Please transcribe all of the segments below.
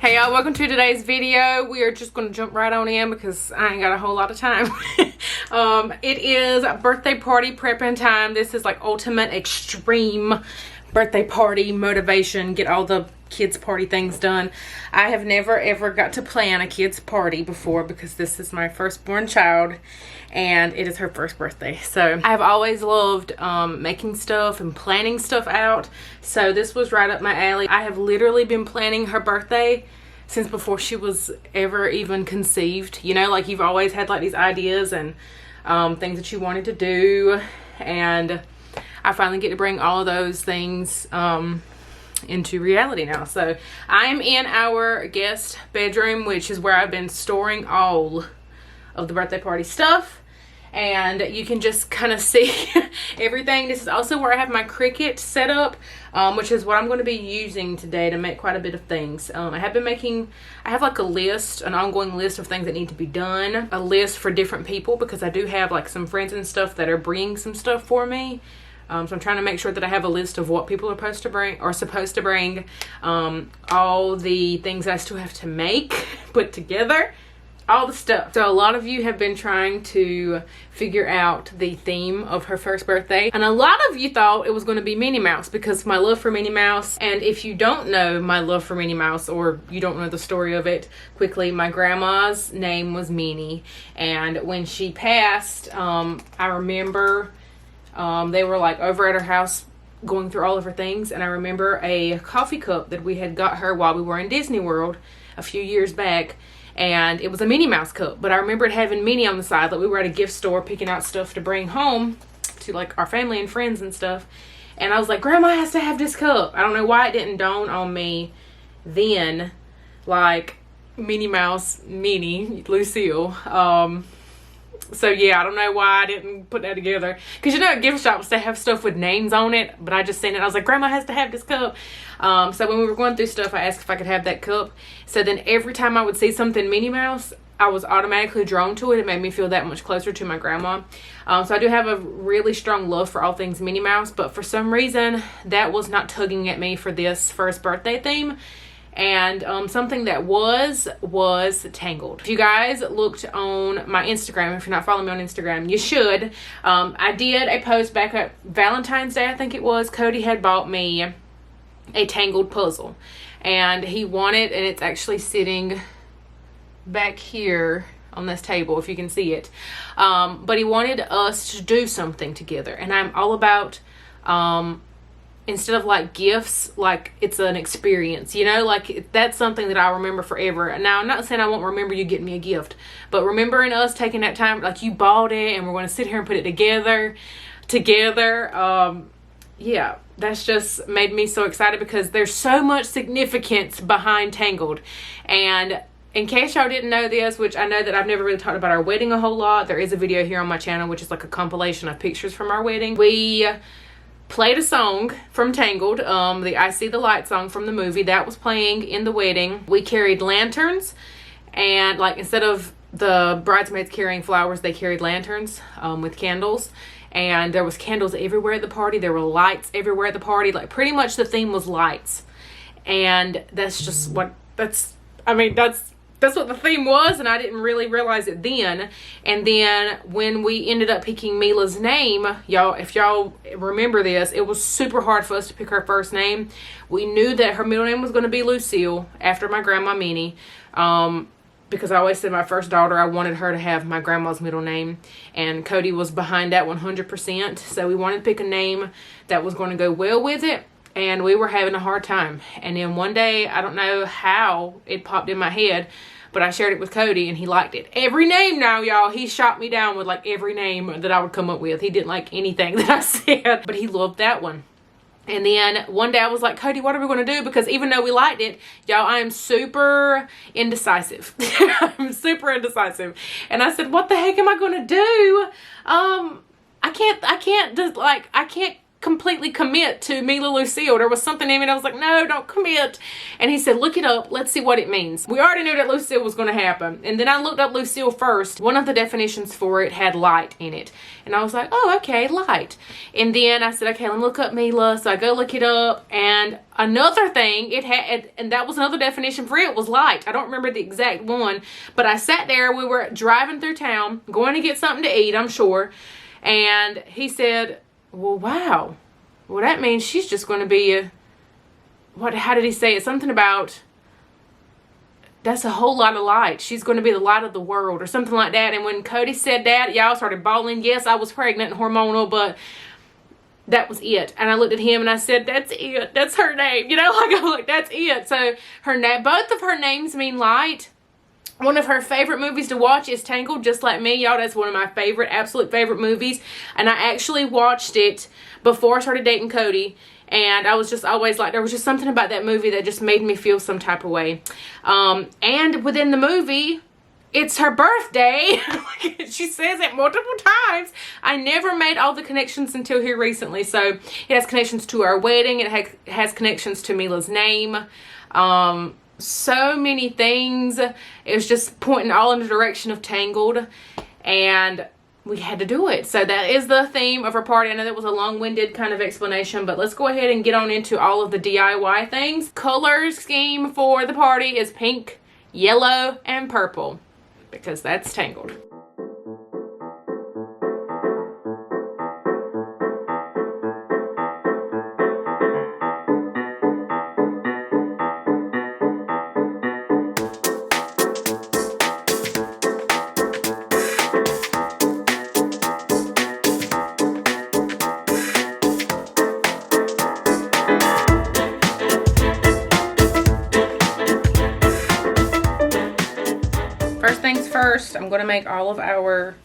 Hey y'all, welcome to today's video. We are just going to jump right on in because I ain't got a whole lot of time. It is birthday party prepping time. This is like ultimate extreme birthday party motivation. Get all the kids party things done. I have never ever got to plan a kids party before because this is my firstborn child and it is her first birthday. So I've always loved making stuff and planning stuff out. So this was right up my alley. I have literally been planning her birthday since before she was ever even conceived. You know, like you've always had like these ideas and things that you wanted to do, and I finally get to bring all of those things into reality now. So I'm in our guest bedroom, which is where I've been storing all of the birthday party stuff, and you can just kind of see everything. This is also where I have my CRICUT set up, which is what I'm going to be using today to make quite a bit of things. I have like a list, an ongoing list of things that need to be done, a list for different people, because I do have like some friends and stuff that are bringing some stuff for me. So I'm trying to make sure that I have a list of what people are supposed to bring, all the things I still have to make, put together, all the stuff. So a lot of you have been trying to figure out the theme of her first birthday, and a lot of you thought it was going to be Minnie Mouse because my love for Minnie Mouse. And if you don't know my love for Minnie Mouse, or you don't know the story of it, quickly, my grandma's name was Minnie, and when she passed, I remember they were like over at her house going through all of her things, and I remember a coffee cup that we had got her while we were in Disney World a few years back, and it was a Minnie Mouse cup, but I remember it having Minnie on the side. Like we were at a gift store picking out stuff to bring home to like our family and friends and stuff, and I was like, Grandma has to have this cup. I don't know why it didn't dawn on me then, like Minnie Mouse, Minnie, Lucille. So yeah, I don't know why I didn't put that together. Because you know at gift shops they have stuff with names on it. But I just seen it. I was like, Grandma has to have this cup. So when we were going through stuff, I asked if I could have that cup. So then every time I would see something Minnie Mouse, I was automatically drawn to it. It made me feel that much closer to my grandma. So I do have a really strong love for all things Minnie Mouse. But for some reason, that was not tugging at me for this first birthday theme. And something that was Tangled. If you guys looked on my Instagram, if you're not following me on Instagram, you should. I did a post back at Valentine's Day, I think it was. Cody had bought me a Tangled puzzle, and he wanted, and it's actually sitting back here on this table if you can see it, but he wanted us to do something together, and I'm all about instead of like gifts, like it's an experience, you know, like that's something that I'll remember forever. Now, I'm not saying I won't remember you getting me a gift, but remembering us taking that time, like you bought it and we're going to sit here and put it together. Yeah, that's just made me so excited because there's so much significance behind Tangled. And in case y'all didn't know this, which I know that I've never really talked about our wedding a whole lot, there is a video here on my channel, which is like a compilation of pictures from our wedding. We played a song from Tangled, the I See the Light song from the movie. That was playing in the wedding. We carried lanterns, and like instead of the bridesmaids carrying flowers, they carried lanterns with candles, and there was candles everywhere at the party. There were lights everywhere at the party. Like pretty much the theme was lights, and that's just what that's what the theme was, and I didn't really realize it then. And then when we ended up picking Mila's name, y'all, if y'all remember this, it was super hard for us to pick her first name. We knew that her middle name was going to be Lucille, after my grandma Minnie, because I always said my first daughter, I wanted her to have my grandma's middle name, and Cody was behind that 100%. So we wanted to pick a name that was going to go well with it. And we were having a hard time. And then one day, I don't know how it popped in my head, but I shared it with Cody and he liked it. Every name now, y'all, he shot me down with like every name that I would come up with. He didn't like anything that I said, but he loved that one. And then one day I was like, Cody, what are we going to do? Because even though we liked it, y'all, I am super indecisive. I'm super indecisive. And I said, what the heck am I going to do? I can't completely commit to Mila Lucille. There was something in me that I was like, no, don't commit. And he said, look it up. Let's see what it means. We already knew that Lucille was going to happen. And then I looked up Lucille first. One of the definitions for it had light in it. And I was like, oh, okay, light. And then I said, okay, let me look up Mila. So I go look it up. And another thing it had, and that was another definition for it, was light. I don't remember the exact one. But I sat there. We were driving through town, going to get something to eat, I'm sure. And he said, well, wow. Well, that means she's just going to be how did he say it? Something about, that's a whole lot of light. She's going to be the light of the world or something like that. And when Cody said that, y'all started bawling. Yes, I was pregnant and hormonal, but that was it. And I looked at him and I said, that's it. That's her name. You know, like, I'm like, that's it. So her name, both of her names mean light. One of her favorite movies to watch is Tangled, just like me, y'all. That's one of my favorite, absolute favorite movies. And I actually watched it before I started dating Cody. And I was just always like, there was just something about that movie that just made me feel some type of way. And within the movie, it's her birthday. She says it multiple times. I never made all the connections until here recently. So it has connections to our wedding. It has connections to Mila's name. So many things. It was just pointing all in the direction of Tangled, and we had to do it. So that is the theme of our party. I know that was a long-winded kind of explanation, but let's go ahead and get on into all of the DIY things. Color scheme for the party is pink, yellow, and purple, because that's Tangled. First things first, I'm going to make all of our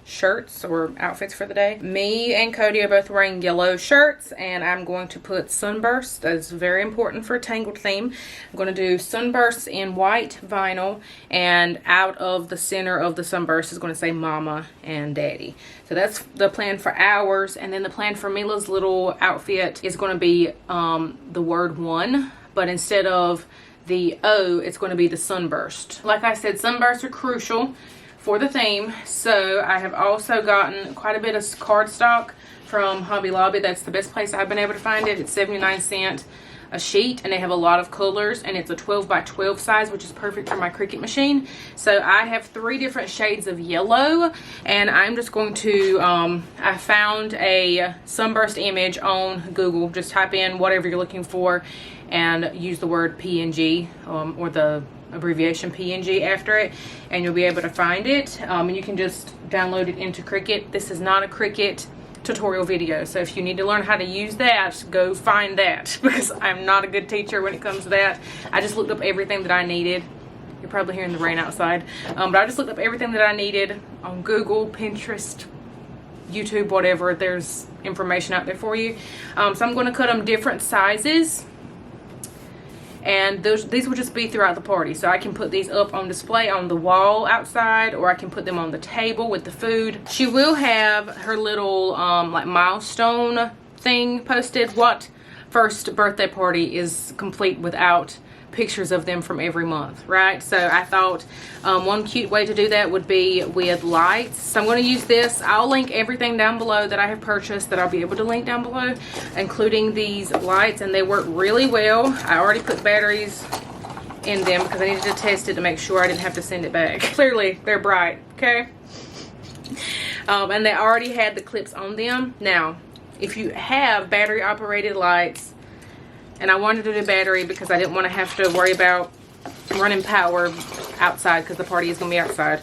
shirts or outfits for the day. Me and Cody are both wearing yellow shirts, and I'm going to put sunbursts. That's very important for a Tangled theme. I'm going to do sunbursts in white vinyl, and out of the center of the sunburst is going to say Mama and Daddy. So that's the plan for ours, and then the plan for Mila's little outfit is going to be the word one, but instead of the O, it's going to be the sunburst. Like I said, sunbursts are crucial for the theme. So I have also gotten quite a bit of cardstock from Hobby Lobby. That's the best place I've been able to find it. It's 79¢ a sheet, and they have a lot of colors, and it's a 12 by 12 size, which is perfect for my Cricut machine. So I have 3 different shades of yellow, and I'm just going to I found a sunburst image on Google. Just type in whatever you're looking for and use the word PNG or the abbreviation PNG after it, and you'll be able to find it, and you can just download it into Cricut. This is not a Cricut tutorial video, so if you need to learn how to use that, go find that, because I'm not a good teacher when it comes to that. I just looked up everything that I needed. You're probably hearing the rain outside, but I just looked up everything that I needed on Google, Pinterest, YouTube, whatever. There's information out there for you. So I'm going to cut them different sizes, and these will just be throughout the party. So I can put these up on display on the wall outside, or I can put them on the table with the food. She will have her little like milestone thing posted. What first birthday party is complete without pictures of them from every month, right? So I thought one cute way to do that would be with lights. So I'm going to use this. I'll link everything down below that I have purchased that I'll be able to link down below, including these lights, and they work really well. I already put batteries in them because I needed to test it to make sure I didn't have to send it back. Clearly they're bright, okay? And they already had the clips on them. Now, if you have battery operated lights, and I wanted to do battery because I didn't want to have to worry about running power outside, because the party is going to be outside,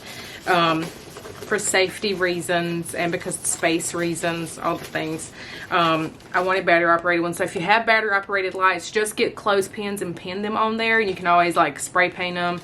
for safety reasons and because space reasons, all the things. I wanted battery operated ones. So if you have battery operated lights, just get clothespins and pin them on there, and you can always like spray paint them,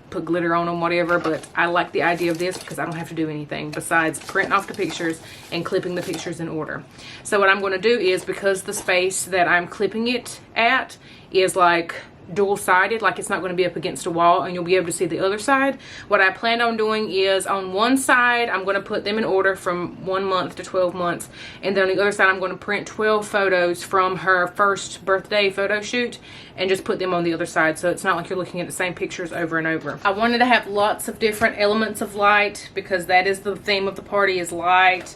put glitter on them, whatever. But I like the idea of this because I don't have to do anything besides printing off the pictures and clipping the pictures in order. So what I'm going to do is, because the space that I'm clipping it at is like dual-sided, like it's not going to be up against a wall and you'll be able to see the other side. What I plan on doing is on one side I'm going to put them in order from 1 month to 12 months, and then on the other side I'm going to print 12 photos from her first birthday photo shoot and just put them on the other side, so it's not like you're looking at the same pictures over and over. I wanted to have lots of different elements of light because that is the theme of the party, is light.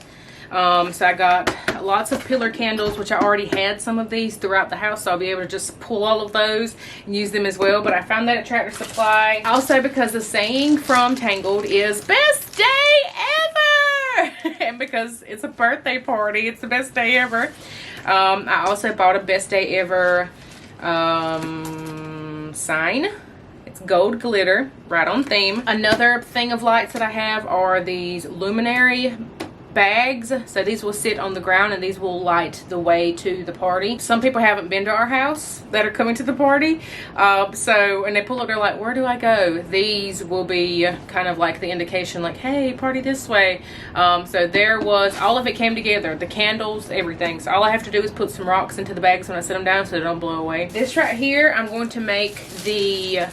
So I got lots of pillar candles, which I already had some of these throughout the house, so I'll be able to just pull all of those and use them as well. But I found that at Tractor Supply. Also, because the saying from Tangled is best day ever, and because it's a birthday party, it's the best day ever. I also bought a best day ever sign. It's gold glitter, right on theme. Another thing of lights that I have are these luminary bags. So these will sit on the ground and these will light the way to the party. Some people haven't been to our house that are coming to the party. And they pull up, they're like, where do I go? These will be kind of like the indication, like, hey, party this way. So there was, all of it came together, the candles, everything. So all I have to do is put some rocks into the bags when I set them down so they don't blow away. This right here, I'm going to make the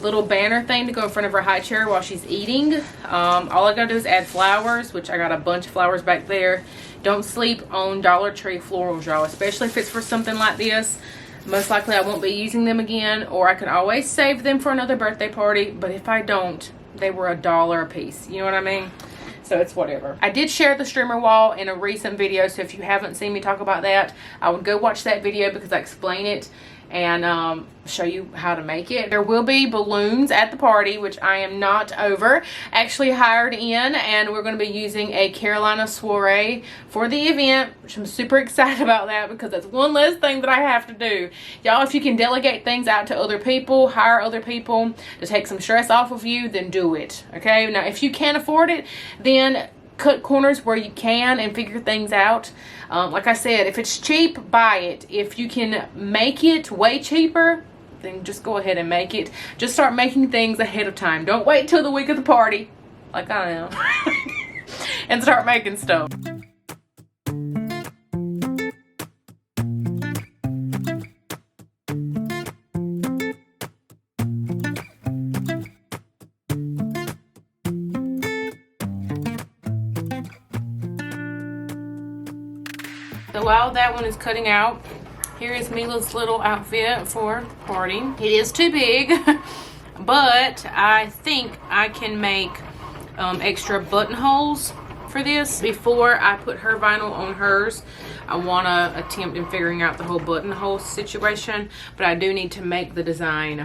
little banner thing to go in front of her high chair while she's eating. All I gotta do is add flowers, which I got a bunch of flowers back there. Don't sleep on Dollar Tree florals, y'all, especially if it's for something like this. Most likely I won't be using them again, or I could always save them for another birthday party, but if I don't, they were $1 a piece, you know what I mean? So it's whatever. I did share the streamer wall in a recent video, so if you haven't seen me talk about that, I would go watch that video because I explain it and show you how to make it. There will be balloons at the party, which I am not over. Actually hired in, and we're going to be using a Carolina soiree for the event, which I'm super excited about that because that's one less thing that I have to do. Y'all, if you can delegate things out to other people, hire other people to take some stress off of you, then do it. Okay, now if you can't afford it, then cut corners where you can and figure things out. Like I said, if it's cheap, buy it. If you can make it way cheaper, then just go ahead and make it. Just start making things ahead of time. Don't wait till the week of the party, like I am, and start making stuff. So while that one is cutting out, here is Mila's little outfit for the party. It is too big, but I think I can make extra buttonholes for this. Before I put her vinyl on hers, I want to attempt in figuring out the whole buttonhole situation, but I do need to make the design.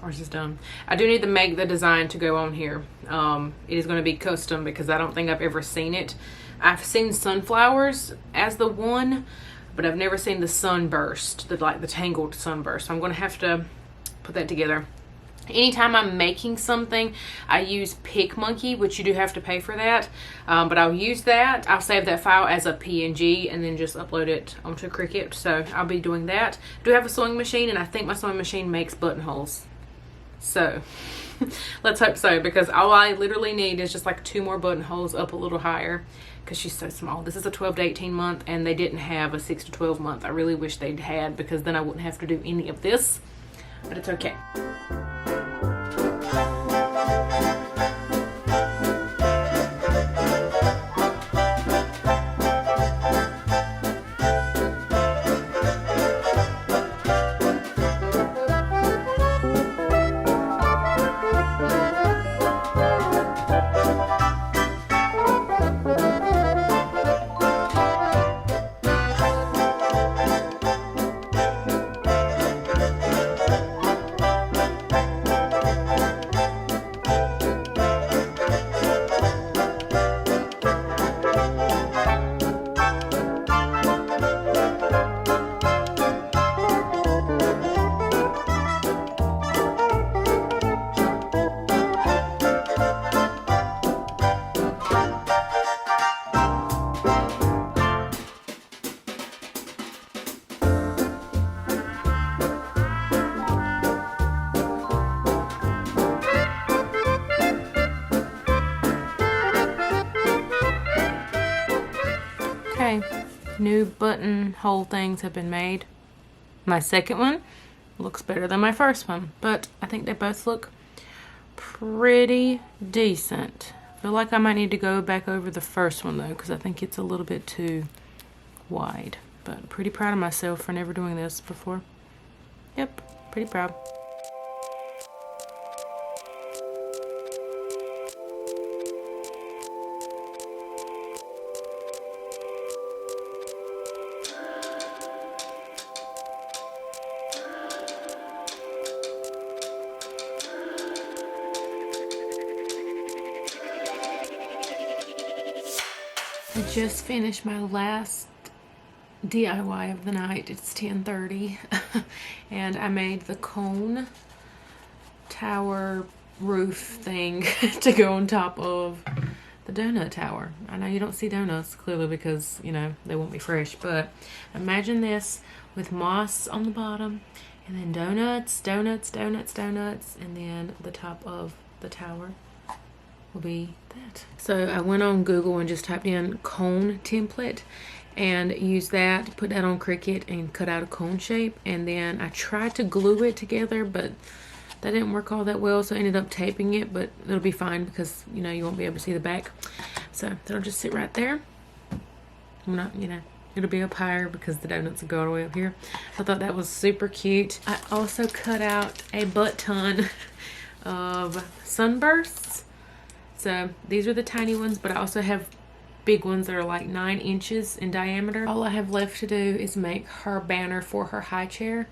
Ours is done. I do need to make the design to go on here. It is going to be custom because I don't think I've ever seen it. I've seen sunflowers as the one, but I've never seen the sunburst, like the tangled sunburst. So I'm going to have to put that together. Anytime I'm making something, I use PicMonkey, which you do have to pay for that. But I'll use that. I'll save that file as a PNG and then just upload it onto CRICUT. So I'll be doing that. I do have a sewing machine, and I think my sewing machine makes buttonholes. So let's hope so, because all I literally need is just like 2 more buttonholes up a little higher because she's so small. This is a 12 to 18 month, and they didn't have a 6 to 12 month. I really wish they'd had, because then I wouldn't have to do any of this, but it's okay. New buttonhole things have been made. My second one looks better than my first one, but I think they both look pretty decent. I feel like I might need to go back over the first one though, because I think it's a little bit too wide. But I'm pretty proud of myself for never doing this before. Yep, pretty proud. I just finished my last DIY of the night. It's 10:30 and I made the cone tower roof thing to go on top of the donut tower. I know you don't see donuts clearly because, you know, they won't be fresh, but imagine this with moss on the bottom and then donuts, donuts, donuts, donuts, and then the top of the tower will be that. So I went on Google and just typed in cone template and used that, put that on Cricut and cut out a cone shape, and then I tried to glue it together, but that didn't work all that well, so I ended up taping it, but it'll be fine because, you know, you won't be able to see the back. So that'll just sit right there. I'm not, you know, it'll be up higher because the donuts will go all the way up here. I thought that was super cute. I also cut out a butt ton of sunbursts. So these are the tiny ones, but I also have big ones that are like 9 inches in diameter. All I have left to do is make her banner for her high chair,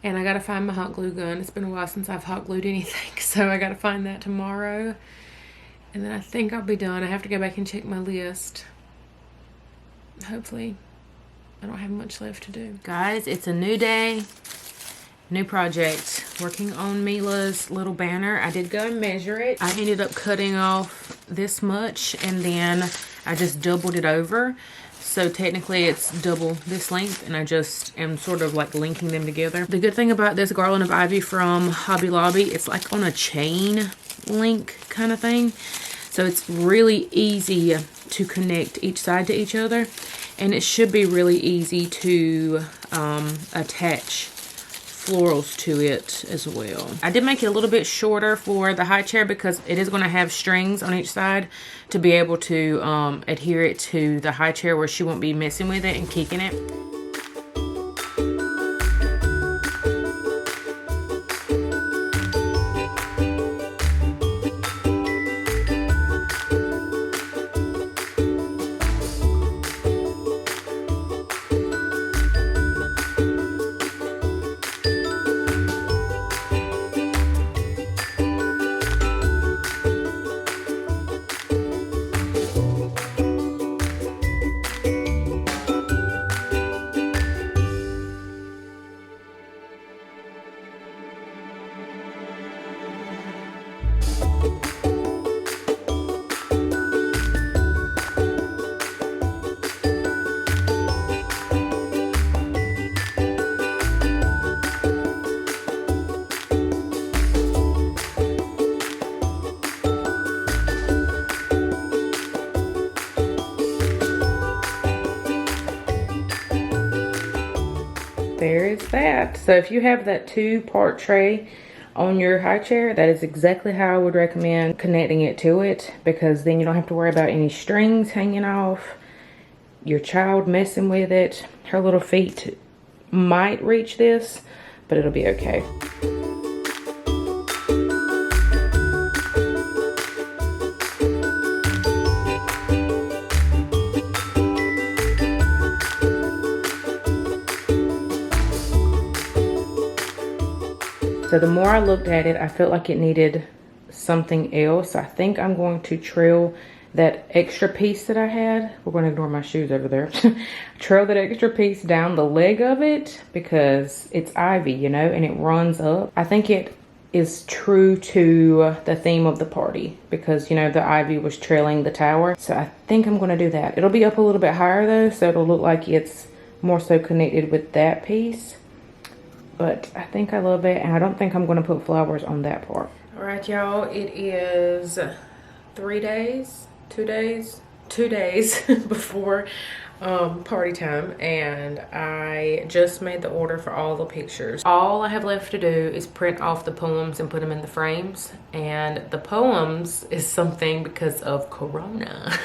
and I gotta find my hot glue gun. It's been a while since I've hot glued anything, so I gotta find that tomorrow, and then I think I'll be done. I have to go back and check my list. Hopefully I don't have much left to do. Guys, it's a new day, new project. Working on Mila's little banner. I did go and measure it. I ended up cutting off this much and then I just doubled it over. So technically it's double this length, and I just am sort of like linking them together. The good thing about this garland of ivy from Hobby Lobby, it's like on a chain link kind of thing. So it's really easy to connect each side to each other, and it should be really easy to attach florals to it as well. I did make it a little bit shorter for the high chair because it is going to have strings on each side to be able to adhere it to the high chair where she won't be messing with it and kicking it. There is that. So if you have that 2-part tray on your high chair, that is exactly how I would recommend connecting it to it, because then you don't have to worry about any strings hanging off, your child messing with it. Her little feet might reach this, but it'll be okay. So the more I looked at it, I felt like it needed something else. I think I'm going to trail that extra piece that I had. We're going to ignore my shoes over there. Trail that extra piece down the leg of it because it's ivy, you know, and it runs up. I think it is true to the theme of the party because, you know, the ivy was trailing the tower. So I think I'm going to do that. It'll be up a little bit higher though, so it'll look like it's more so connected with that piece. But I think I love it, and I don't think I'm going to put flowers on that part. All right, y'all, it is 2 days before party time, and I just made the order for all the pictures. All I have left to do is print off the poems and put them in the frames, and the poems is something because of Corona.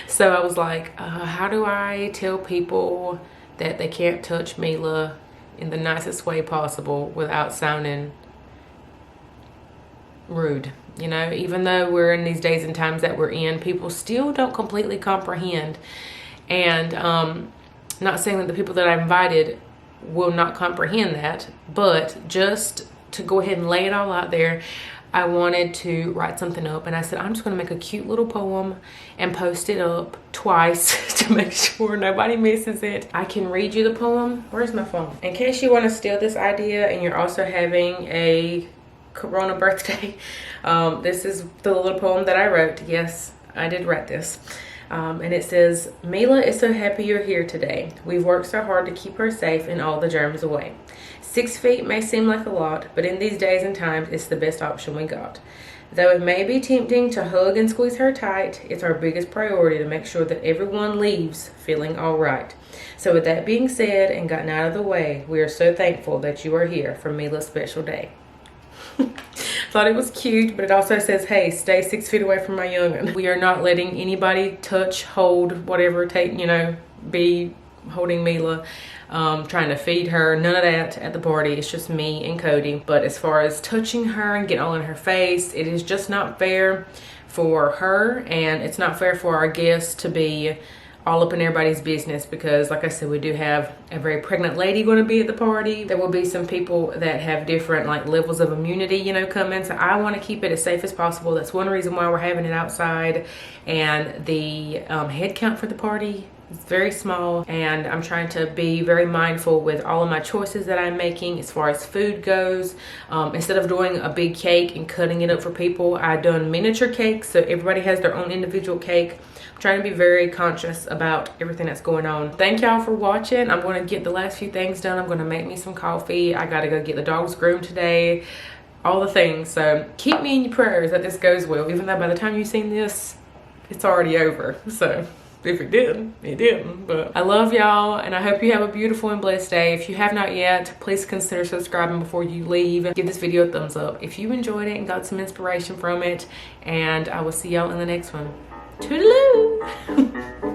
So I was like, how do I tell people that they can't touch Mila in the nicest way possible without sounding rude? You know, even though we're in these days and times that we're in, people still don't completely comprehend. And not saying that the people that I invited will not comprehend that, but just to go ahead and lay it all out there, I wanted to write something up, and I said I'm just going to make a cute little poem and post it up twice to make sure nobody misses it. I can read you the poem. Where's my phone? In case you want to steal this idea and you're also having a Corona birthday, this is the little poem that I wrote. Yes, I did write this. And it says, Mila is so happy you're here today. We've worked so hard to keep her safe and all the germs away. 6 feet may seem like a lot, but in these days and times, it's the best option we got. Though it may be tempting to hug and squeeze her tight, it's our biggest priority to make sure that everyone leaves feeling all right. So with that being said and gotten out of the way, we are so thankful that you are here for Mila's special day. Thought it was cute, but it also says, hey, stay 6 feet away from my youngin'. We are not letting anybody touch, hold, whatever, take, you know, be holding Mila, trying to feed her, none of that at the party. It's just me and Cody. But as far as touching her and getting all in her face, it is just not fair for her, and it's not fair for our guests to be all up in everybody's business, because like I said, we do have a very pregnant lady going to be at the party. There will be some people that have different like levels of immunity, you know, come in. So I want to keep it as safe as possible. That's one reason why we're having it outside. And the head count for the party is very small, and I'm trying to be very mindful with all of my choices that I'm making as far as food goes. Instead of doing a big cake and cutting it up for people, I've done miniature cakes, so everybody has their own individual cake. Trying to be very conscious about everything that's going on. Thank y'all for watching. I'm going to get the last few things done. I'm going to make me some coffee. I got to go get the dogs groomed today. All the things. So keep me in your prayers that this goes well, even though by the time you've seen this, it's already over. So if it did, it didn't. But I love y'all, and I hope you have a beautiful and blessed day. If you have not yet, please consider subscribing before you leave. Give this video a thumbs up if you enjoyed it and got some inspiration from it. And I will see y'all in the next one. Toodaloo!